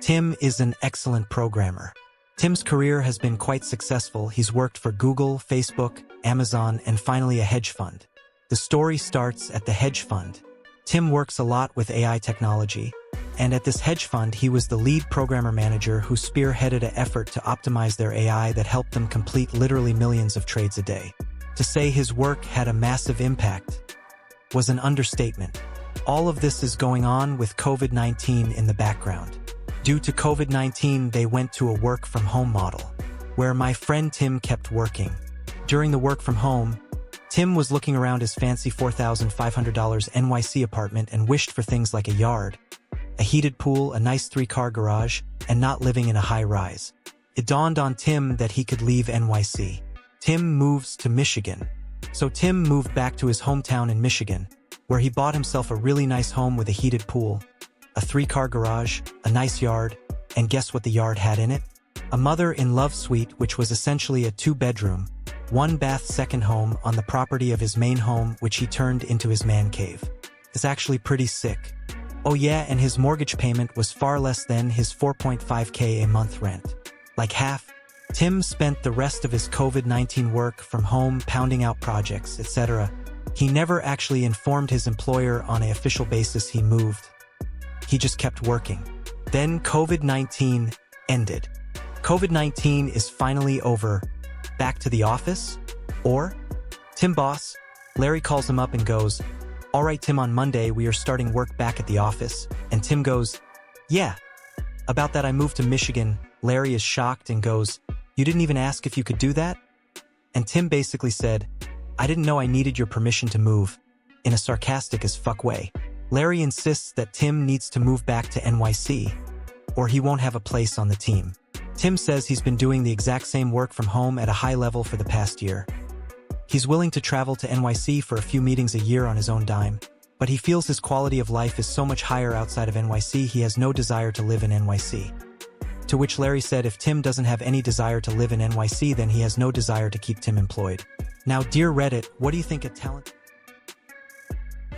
Tim is an excellent programmer. Tim's career has been quite successful. He's worked for Google, Facebook, Amazon, and finally a hedge fund. The story starts at the hedge fund. Tim works a lot with AI technology, and at this hedge fund he was the lead programmer manager who spearheaded an effort to optimize their AI that helped them complete literally millions of trades a day. To say his work had a massive impact was an understatement. All of this is going on with COVID-19 in the background. Due to COVID-19, they went to a work-from-home model, where my friend Tim kept working. During the work from home, Tim was looking around his fancy $4,500 NYC apartment and wished for things like a yard, a heated pool, a nice 3-car garage, and not living in a high-rise. It dawned on Tim that he could leave NYC. Tim moves to Michigan. So Tim moved back to his hometown in Michigan, where he bought himself a really nice home with a heated pool, a 3-car garage, a nice yard, and guess what the yard had in it? A mother-in-love suite, which was essentially a 2-bedroom, 1-bath second home on the property of his main home, which he turned into his man cave. It's actually pretty sick. Oh yeah, and his mortgage payment was far less than his $4.5K a month rent. Like half. Tim spent the rest of his COVID-19 work from home pounding out projects, etc. He never actually informed his employer on an official basis he moved. He just kept working. Then COVID-19 ended. COVID-19 is finally over. Back to the office? Or? Tim boss, Larry calls him up and goes, "All right, Tim, on Monday we are starting work back at the office." And Tim goes, "Yeah. About that I moved to Michigan." Larry is shocked and goes, "You didn't even ask if you could do that?" And Tim basically said, "I didn't know I needed your permission to move," in a sarcastic as fuck way. Larry insists that Tim needs to move back to NYC, or he won't have a place on the team. Tim says he's been doing the exact same work from home at a high level for the past year. He's willing to travel to NYC for a few meetings a year on his own dime, but he feels his quality of life is so much higher outside of NYC he has no desire to live in NYC. To which Larry said if Tim doesn't have any desire to live in NYC then he has no desire to keep Tim employed. Now, dear Reddit, what do you think of talent?